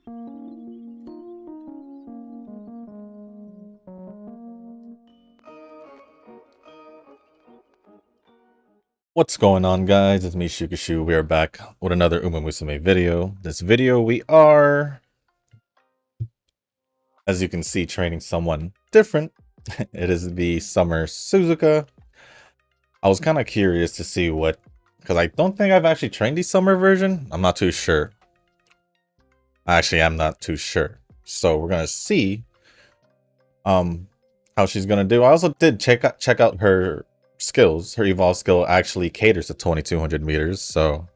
What's going on, guys? It's me, Shukashu. We are back with another Musume video. This video we are, as you can see, training someone different. It is the Summer Suzuka. I was kind of curious to see what, because I don't think I've actually trained the summer version. I'm not too sure. Actually, I'm not too sure. So we're gonna see how she's gonna do. I also did check out her skills. Her evolve skill actually caters to 2200 meters, so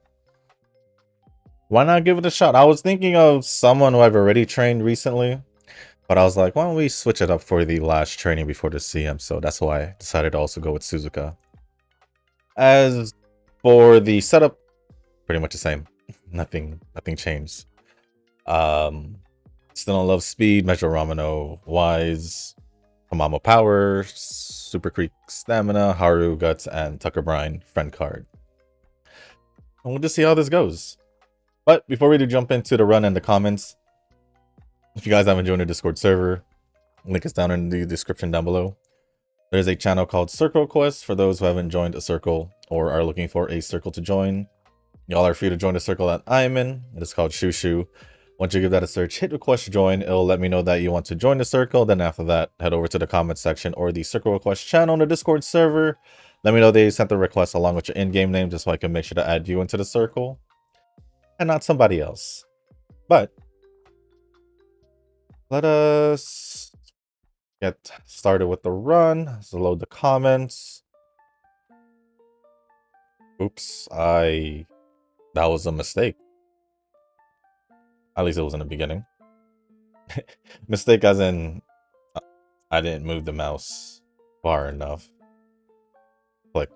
why not give it a shot? I was thinking of someone who I've already trained recently, but I was like, why don't we switch it up for the last training before the CM? So that's why I decided to also go with Suzuka. As for the setup, pretty much the same. Nothing changed. Still in love speed, Metro Ramino, Wise, Hamamo Power, Super Creek Stamina, Haru Guts, and Tucker Brine friend card. And we'll just see how this goes. But before we do jump into the run and the comments, if you guys haven't joined the Discord server, link is down in the description down below. There's a channel called Circle Quest for those who haven't joined a circle or are looking for a circle to join. Y'all are free to join the circle that I'm in. It is called Shushu. Once you give that a search, hit request to join. It'll let me know that you want to join the circle. Then after that, head over to the comment section or the circle request channel on the Discord server. Let me know they sent the request along with your in-game name just so I can make sure to add you into the circle and not somebody else. But let us get started with the run. Let's load the comments. Oops, that was a mistake. At least it was in the beginning. Mistake as in I didn't move the mouse far enough. Click.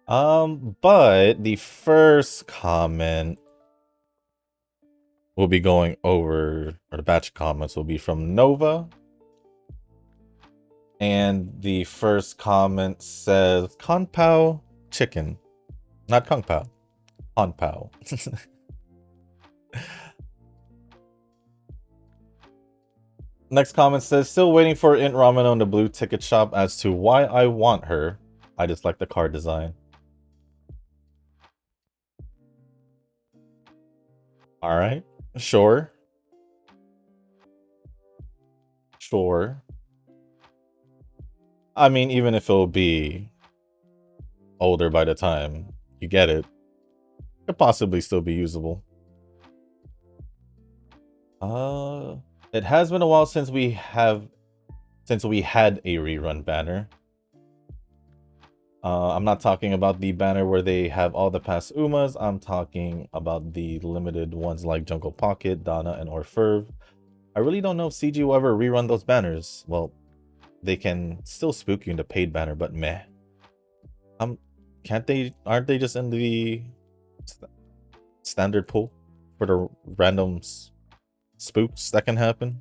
But the first comment we'll be going over, or the batch of comments will be from Nova. And the first comment says Kung Pao chicken. Not Kung Pao. Kung Pao. Next comment says, still waiting for Int Ramino in the blue ticket shop as to why I want her. I just like the card design. Alright, sure. Sure. I mean, even if it'll be older by the time you get it, it could possibly still be usable. It has been a while since we had a rerun banner. I'm not talking about the banner where they have all the past Umas. I'm talking about the limited ones like Jungle Pocket, Donna, and Orferv. I really don't know if CG will ever rerun those banners. Well, they can still spook you in the paid banner, but meh. Can't they? Aren't they just in the standard pool for the random spooks that can happen?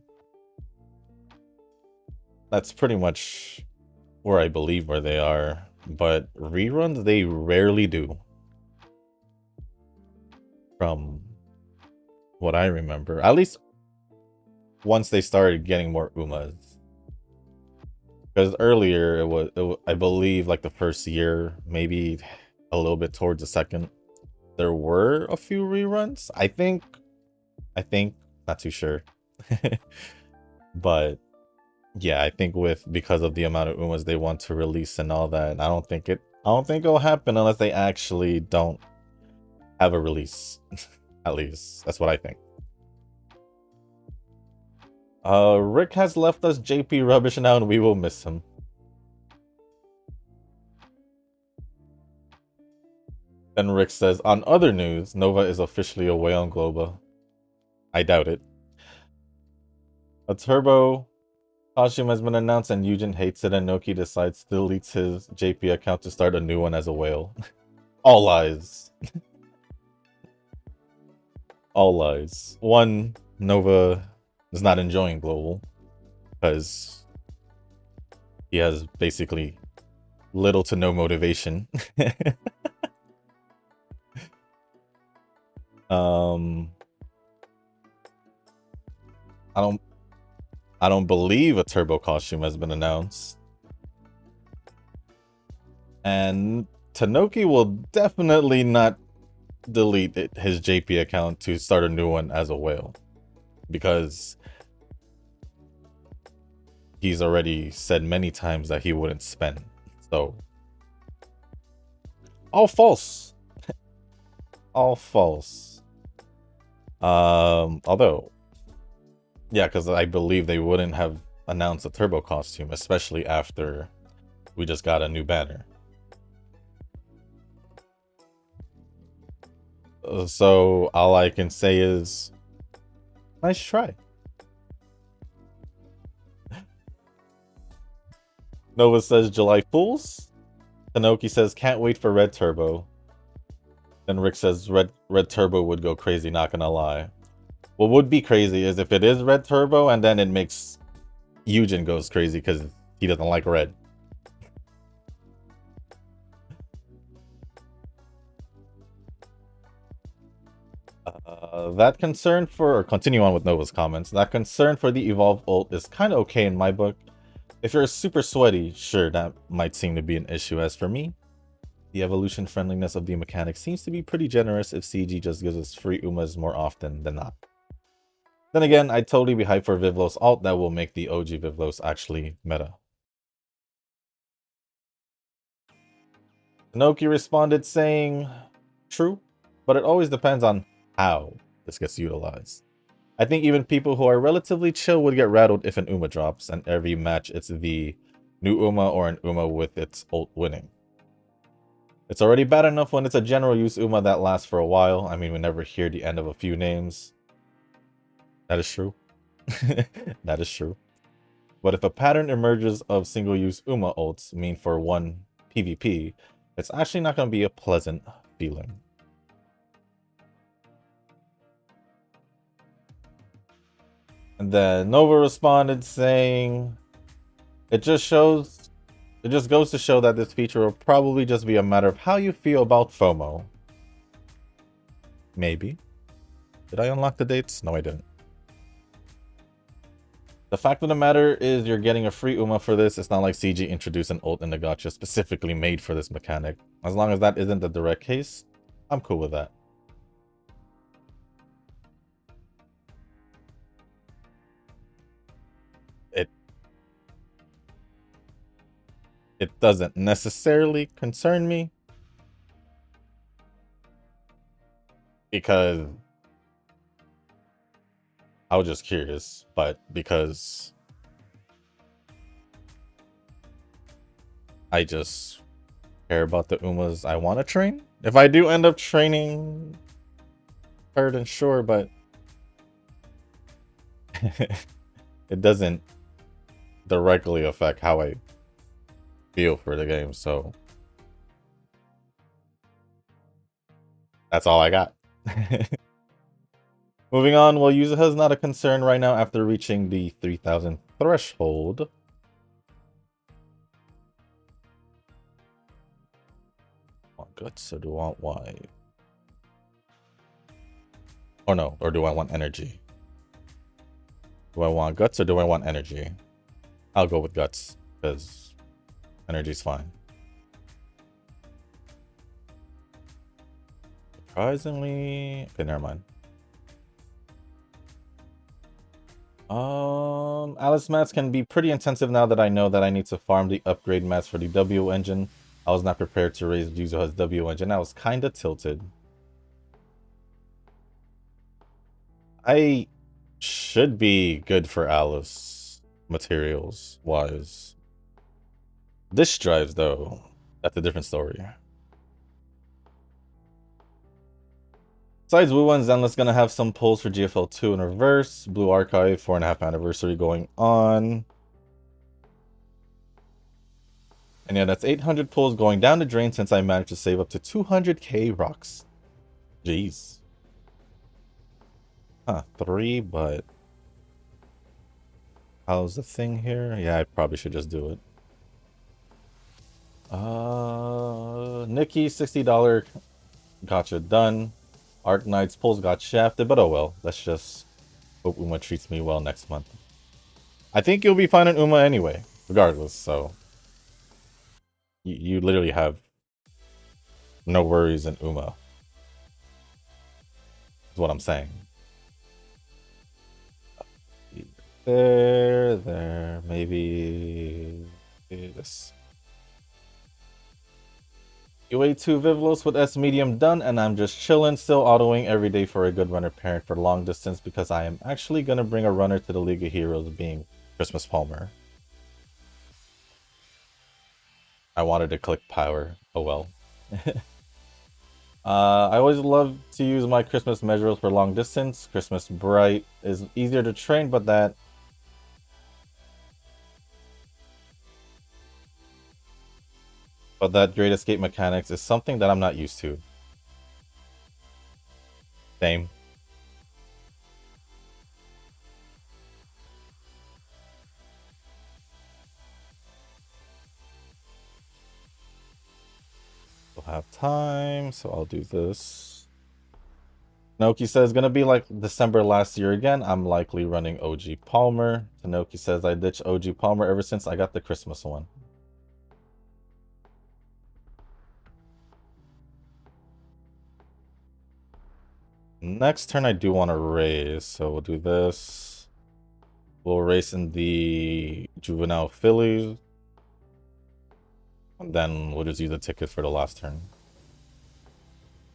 That's pretty much where I believe where they are, but reruns they rarely do, from what I remember. At least once they started getting more Umas, because earlier it was I believe like the first year, maybe a little bit towards the second, there were a few reruns. I think, not too sure. But yeah, I think because of the amount of Umas they want to release and all that, I don't think it'll happen unless they actually don't have a release. At least that's what I think. Rick has left us JP rubbish now and we will miss him. Then Rick says, on other news, Nova is officially away on Globa. I doubt it. A turbo costume has been announced and Eugen hates it and Noki decides to delete his JP account to start a new one as a whale. All lies. All lies. One, Nova is not enjoying Global because he has basically little to no motivation. I don't I don't believe a turbo costume has been announced. And Tanoki will definitely not delete his JP account to start a new one as a whale, because he's already said many times that he wouldn't spend. So all false. All false. Although, yeah, because I believe they wouldn't have announced a turbo costume, especially after we just got a new banner. So all I can say is, nice try. Nova says July Fools. Tanoki says can't wait for Red Turbo. Then Rick says Red Turbo would go crazy, not gonna lie. What would be crazy is if it is Red Turbo and then it makes Eugen goes crazy because he doesn't like red. That concern for, or continue on with Nova's comments, that concern for the Evolve ult is kind of okay in my book. If you're super sweaty, sure, that might seem to be an issue. As for me, the evolution friendliness of the mechanic seems to be pretty generous if CG just gives us free Umas more often than not. Then again, I'd totally be hyped for Vivlos alt that will make the OG Vivlos actually meta. Noki responded saying, true, but it always depends on how this gets utilized. I think even people who are relatively chill would get rattled if an Uma drops, and every match it's the new Uma or an Uma with its ult winning. It's already bad enough when it's a general use Uma that lasts for a while. I mean, we never hear the end of a few names. That is true. That is true. But if a pattern emerges of single-use Uma ults mean for one PvP, it's actually not going to be a pleasant feeling. And then Nova responded saying, it just goes to show that this feature will probably just be a matter of how you feel about FOMO. Maybe. Did I unlock the dates? No, I didn't. The fact of the matter is you're getting a free Uma for this. It's not like CG introduced an ult in the gacha specifically made for this mechanic. As long as that isn't the direct case, I'm cool with that. It doesn't necessarily concern me, because I was just curious, but because I just care about the Umas I want to train. If I do end up training her, then sure, but it doesn't directly affect how I feel for the game, so that's all I got. Moving on, well, Yuzuha is not a concern right now after reaching the 3,000 threshold. Want guts or do I want wide? Or no, or do I want energy? Do I want guts or do I want energy? I'll go with guts, because energy's fine. Surprisingly, okay, never mind. Alice mats can be pretty intensive now that I know that I need to farm the upgrade mats for the W engine. I was not prepared to raise Yuzuha's W engine. I was kinda tilted. I should be good for Alice materials wise. Disk drives though, that's a different story. Besides Wu and Zenless gonna have some pulls for GFL 2 in reverse. Blue Archive 4.5 anniversary going on. And yeah, that's 800 pulls going down the drain since I managed to save up to 200k rocks. Jeez. Huh, 3, but how's the thing here? Yeah, I probably should just do it. Nikki, $60 gotcha done. Arc Knight's pulls got shafted, but oh well. Let's just Hope Uma treats me well next month. I think you'll be fine in Uma anyway, regardless, so... You literally have no worries in Uma. Is what I'm saying. There, maybe this. UA2 Vivlos with S medium done, and I'm just chilling, still autoing every day for a good runner parent for long distance because I am actually gonna bring a runner to the League of Heroes, being Christmas Palmer. I wanted to click power. Oh well. I always love to use my Christmas measures for long distance. Christmas Bright is easier to train, but that Great Escape mechanics is something that I'm not used to. Same. We'll have time, so I'll do this. Tanoki says, gonna be like December last year again. I'm likely running OG Palmer. Tanoki says, I ditched OG Palmer ever since I got the Christmas one. Next turn, I do want to raise, so we'll do this. We'll race in the Juvenile Fillies. And then we'll just use a ticket for the last turn.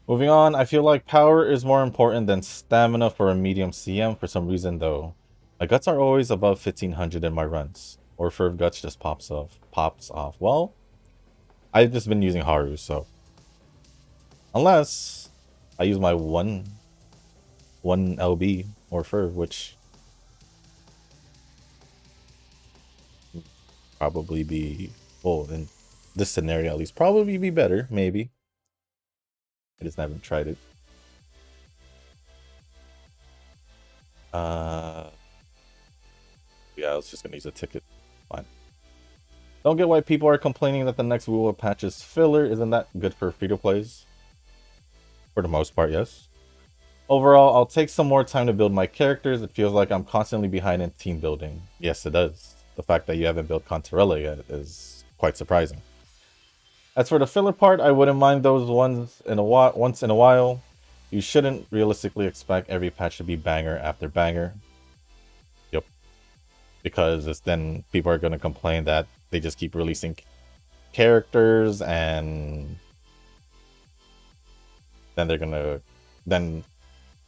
Moving on, I feel like power is more important than stamina for a medium CM for some reason though. My guts are always above 1500 in my runs. Or Ferv Guts just pops off. Well, I've just been using Haru, so. Unless I use my one LB or Ferv, which probably be, well, in this scenario at least, probably be better, maybe. I just haven't tried it. Yeah, I was just gonna use a ticket. Fine. Don't get why people are complaining that the next Wuwa patch is filler. Isn't that good for free-to-plays? For the most part, yes. Overall, I'll take some more time to build my characters. It feels like I'm constantly behind in team building. Yes, it does. The fact that you haven't built Contarella yet is quite surprising. As for the filler part, I wouldn't mind those once in a while. You shouldn't realistically expect every patch to be banger after banger. Yep. Because then people are going to complain that they just keep releasing characters and then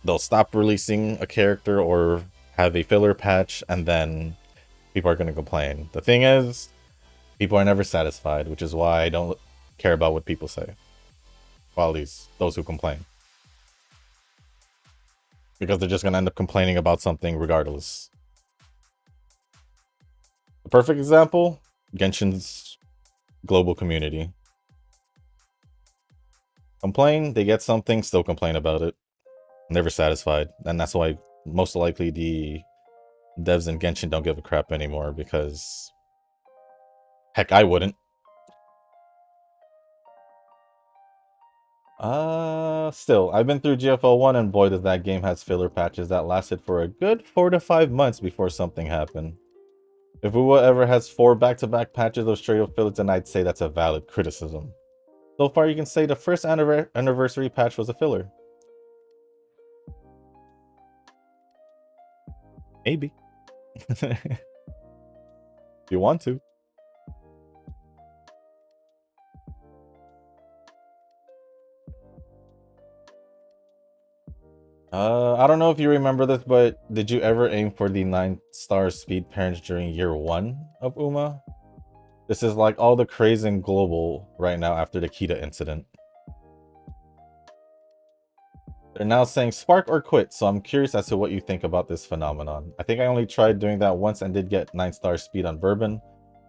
they'll stop releasing a character or have a filler patch, and then people are going to complain. The thing is, people are never satisfied, which is why I don't care about what people say. Well, at least those who complain. Because they're just going to end up complaining about something regardless. The perfect example, Genshin's global community. Complain, they get something, still complain about it. Never satisfied. And that's why most likely the devs in Genshin don't give a crap anymore, because heck, I wouldn't. Still, I've been through GFL 1 and boy does that game has filler patches that lasted for a good 4 to 5 months before something happened. If Uwa ever has 4 back-to-back patches of straight up fillers, then I'd say that's a valid criticism. So far you can say the first anniversary patch was a filler. Maybe. If you want to. I don't know if you remember this, but did you ever aim for the 9-star speed parents during year 1 of Uma? This is like all the craze in global right now after the Kita incident. They're now saying spark or quit, so I'm curious as to what you think about this phenomenon. I think I only tried doing that once and did get 9-star speed on Bourbon.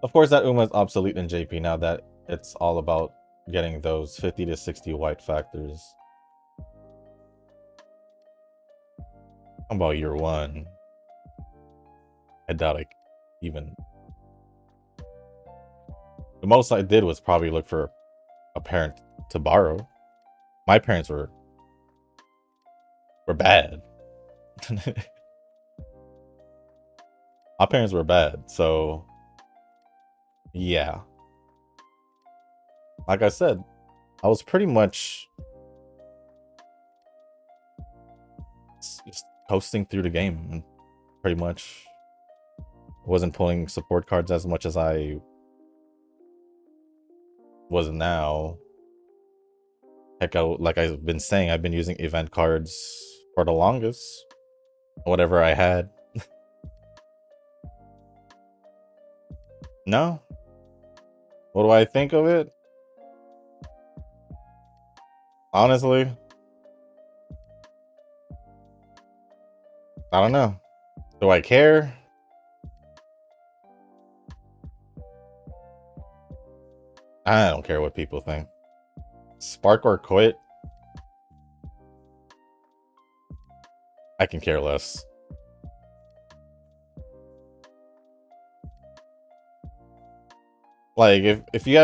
Of course, that Uma is obsolete in JP now that it's all about getting those 50 to 60 white factors. How about year 1? I doubt I even... The most I did was probably look for a parent to borrow. My parents were bad. my parents were bad, so yeah. Like I said, I was pretty much just coasting through the game, and pretty much wasn't pulling support cards as much as I was now. Heck, like I've been saying, I've been using event cards for the longest. Whatever I had. No? What do I think of it? Honestly, I don't know. Do I care? I don't care what people think. Spark or quit? I can care less. Like if you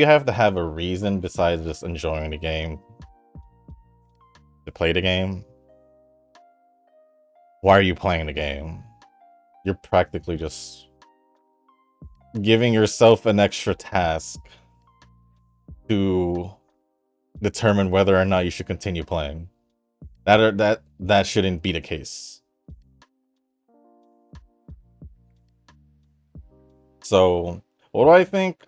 have to have a reason besides just enjoying the game to play the game, why are you playing the game? You're practically just giving yourself an extra task to determine whether or not you should continue playing. That shouldn't be the case. So, what do I think?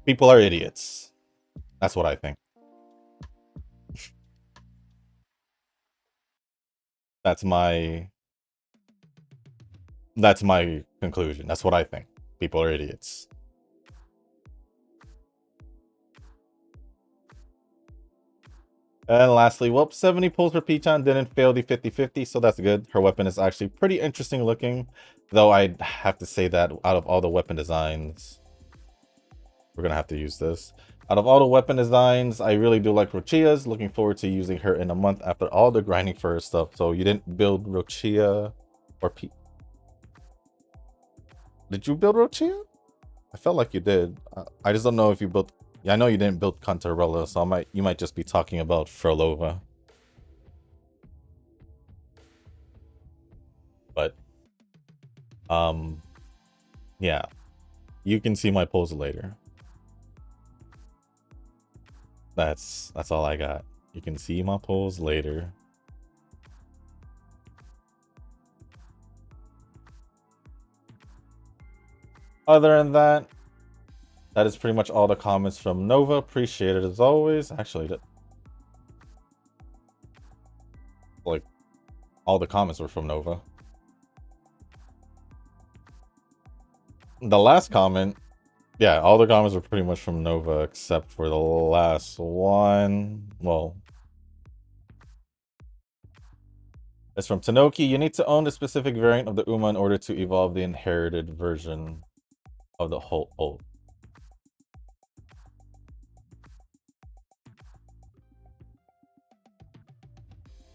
People are idiots. That's what I think. That's my conclusion. That's what I think. People are idiots. And lastly, well, 70 pulls for Piton didn't fail the 50-50, so that's good. Her weapon is actually pretty interesting looking, though I'd have to say that out of all the weapon designs, we're gonna have to use this. Out of all the weapon designs, I really do like Rochia's. Looking forward to using her in a month after all the grinding for her stuff. So you didn't build Rochia or P... Did you build Rochia? I felt like you did. I just don't know if you built... Yeah, I know you didn't build Cantarella, so you might just be talking about Frolova. But, yeah. You can see my pulls later. That's all I got. You can see my pulls later. Other than that, that is pretty much all the comments from Nova. Appreciate it as always. Actually, like, all the comments were from Nova. The last comment, yeah, all the comments were pretty much from Nova except for the last one. Well, it's from Tanoki. You need to own the specific variant of the Uma in order to evolve the inherited version of the whole ult.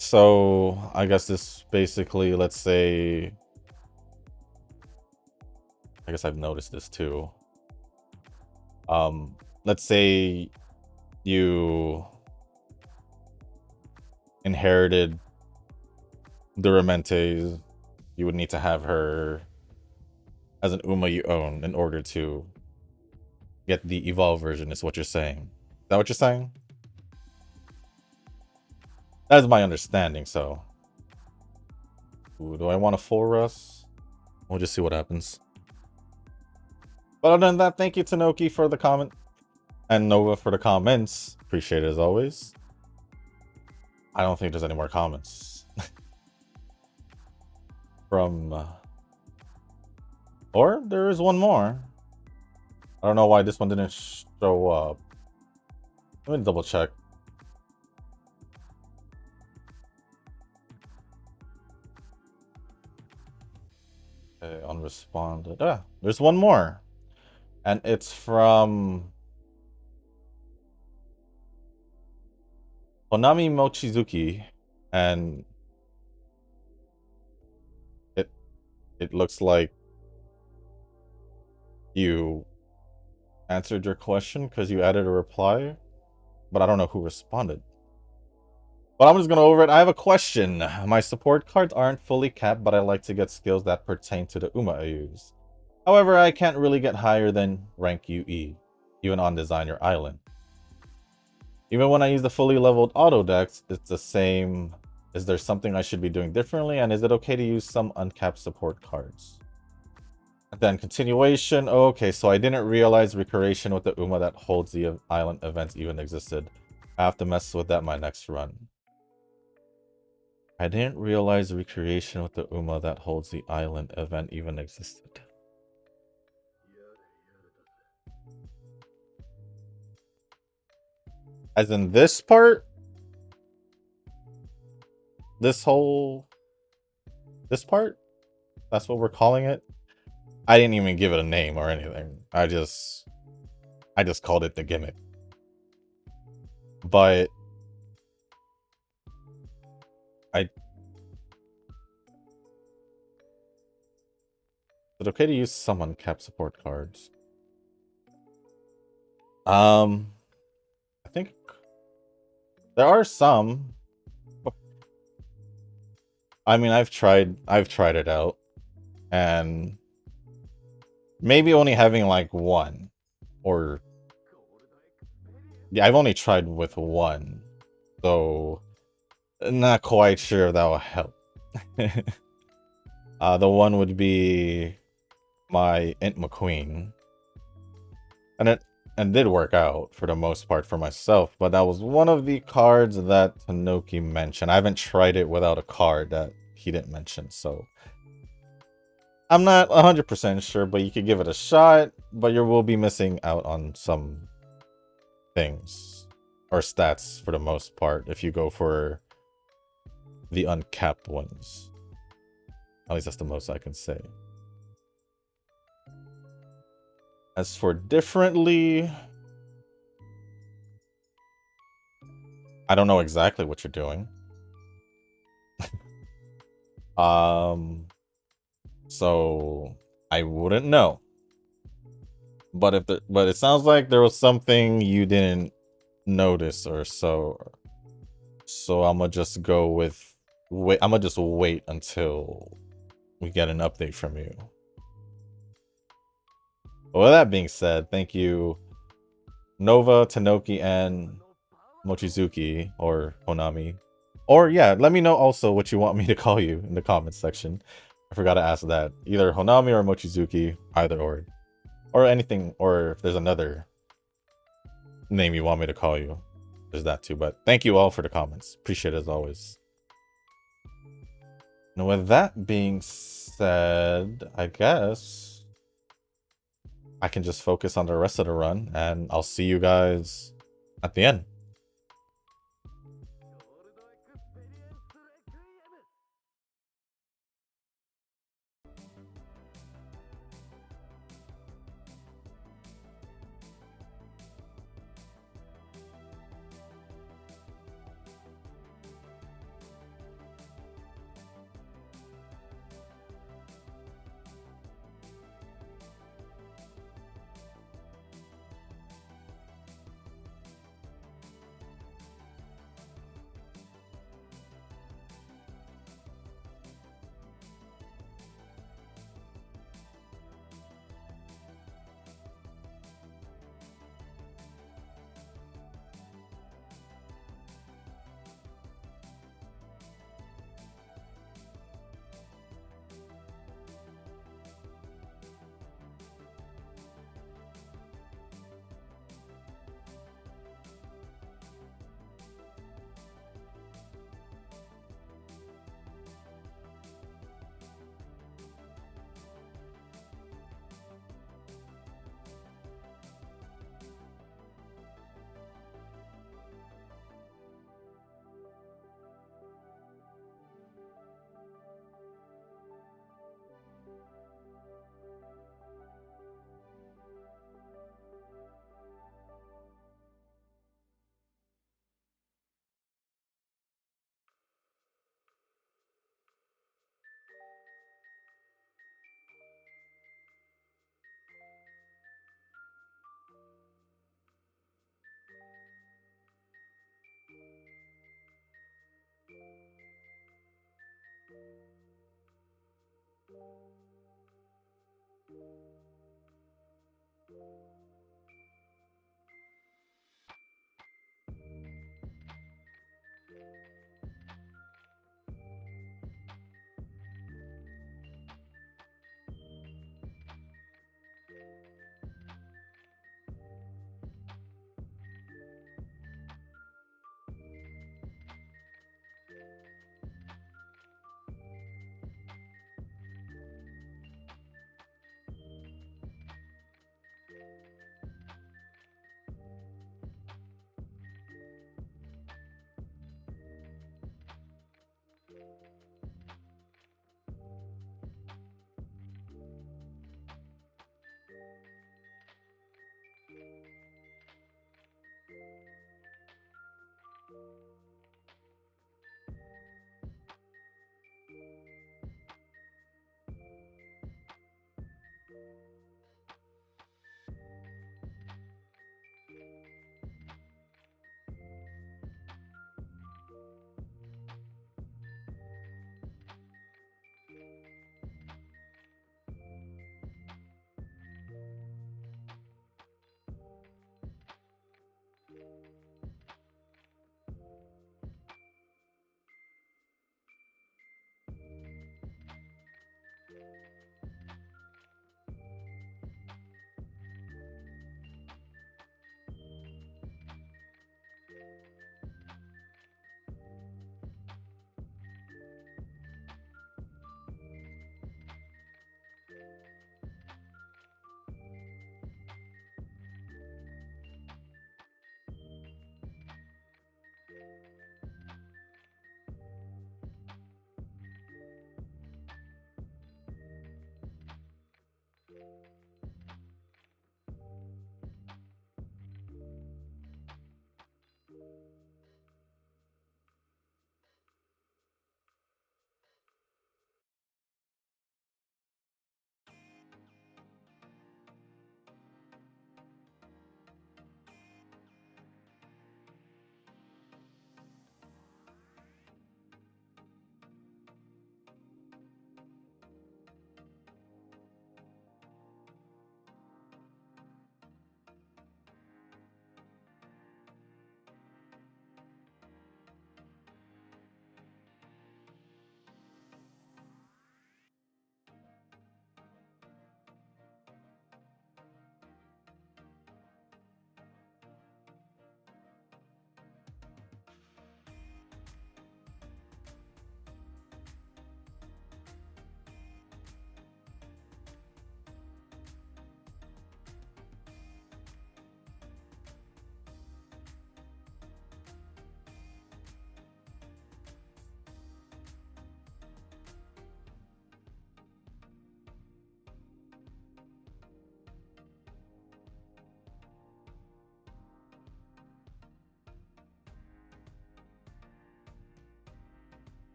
So I guess this basically, let's say, I guess I've noticed this too. Let's say you inherited Duramentes, you would need to have her as an Uma you own in order to get the evolve version, is what you're saying. Is that what you're saying? That is my understanding, so. Ooh, do I want to full Russ? We'll just see what happens. But other than that, thank you, Tanoki, for the comment. And Nova for the comments. Appreciate it as always. I don't think there's any more comments. From... or there is one more. I don't know why this one didn't show up. Let me double check. Okay, unresponded. Ah, there's one more. And it's from Honami Mochizuki. And it looks like you answered your question because you added a reply, but I don't know who responded. But I'm just gonna over it. I have a question. My support cards aren't fully capped, but I like to get skills that pertain to the Uma I use. However, I can't really get higher than rank UE, even on Designer Island. Even when I use the fully leveled auto decks, it's the same. Is there something I should be doing differently? And is it okay to use some uncapped support cards? And then continuation. Oh, okay, so I didn't realize recreation with the Uma that holds the island events even existed. I have to mess with that my next run. I didn't realize recreation with the Uma that holds the island event even existed. As in this part? This part? That's what we're calling it? I didn't even give it a name or anything. I just called it the gimmick. But is it okay to use some uncapped support cards? I think there are some. I mean, I've tried it out, and maybe only having like one, or yeah, I've only tried with one, so not quite sure if that will help. The one would be my Int McQueen, and it did work out for the most part for myself, but that was one of the cards that Tanoki mentioned. I haven't tried it without a card that he didn't mention, so I'm not 100% sure, but you could give it a shot, but you will be missing out on some things or stats for the most part if you go for the uncapped ones. At least that's the most I can say. As for differently, I don't know exactly what you're doing. So I wouldn't know. But it sounds like there was something you didn't notice or so. So I'm gonna just go with wait. I'm gonna just wait until we get an update from you. But with that being said, thank you, Nova, Tanoki, and Mochizuki or Honami. Or yeah, let me know also what you want me to call you in the comments section. I forgot to ask that. Either Honami or Mochizuki, either or anything, or if there's another name you want me to call you, there's that too. But thank you all for the comments. Appreciate it as always. And with that being said, I guess I can just focus on the rest of the run, and I'll see you guys at the end.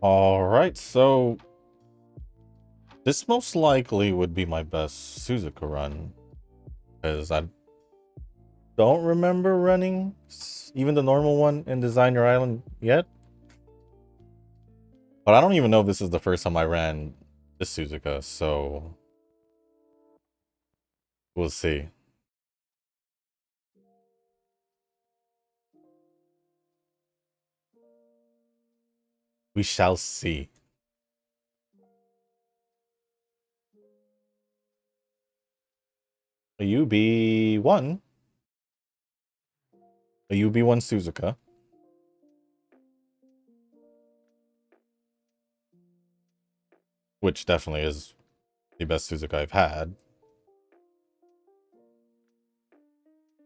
Alright, so this most likely would be my best Suzuka run, because I don't remember running even the normal one in Designer Island yet. But I don't even know if this is the first time I ran this Suzuka, so we'll see. We shall see. A UB1. A UB1 Suzuka. Which definitely is the best Suzuka I've had.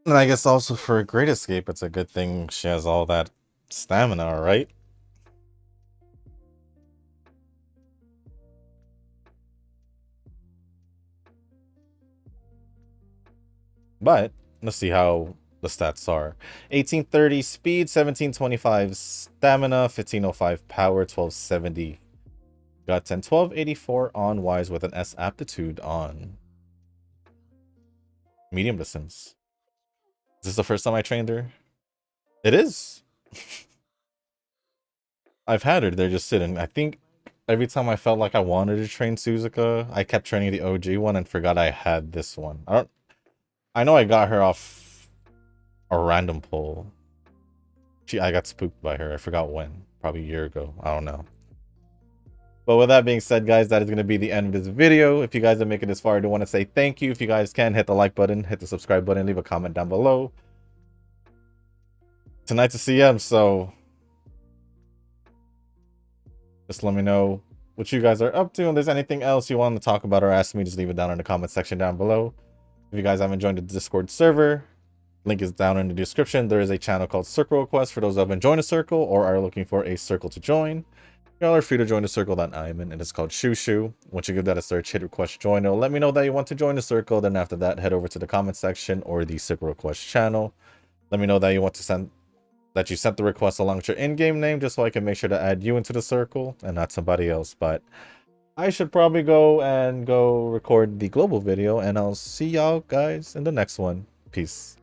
And I guess also for a Great Escape, it's a good thing she has all that stamina, right? But let's see how the stats are. 1830 speed, 1725 stamina, 1505 power, 1270 guts, and 1284 on wise with an S aptitude on medium distance. Is this the first time I trained her? It is. I've had her there just sitting. I think every time I felt like I wanted to train Suzuka, I kept training the OG one and forgot I had this one. I know I got her off a random pull. I got spooked by her. I forgot when. Probably a year ago. I don't know. But with that being said, guys, that is going to be the end of this video. If you guys are making this far, I do want to say thank you. If you guys can, hit the like button, hit the subscribe button, leave a comment down below. Tonight's a CM, so just let me know what you guys are up to. And if there's anything else you want to talk about or ask me, just leave it down in the comment section down below. If you guys haven't joined the Discord server, link is down in the description. There is a channel called Circle Request for those who haven't joined a circle or are looking for a circle to join. Y'all are free to join the circle that I'm in, and it's called Shoo Shoo. Once you give that a search, hit request join. It'll let me know that you want to join the circle. Then after that, head over to the comment section or the Circle Request channel. Let me know that you want to send you sent the request along with your in-game name, just so I can make sure to add you into the circle and not somebody else. But I should probably go record the global video, and I'll see y'all guys in the next one. Peace.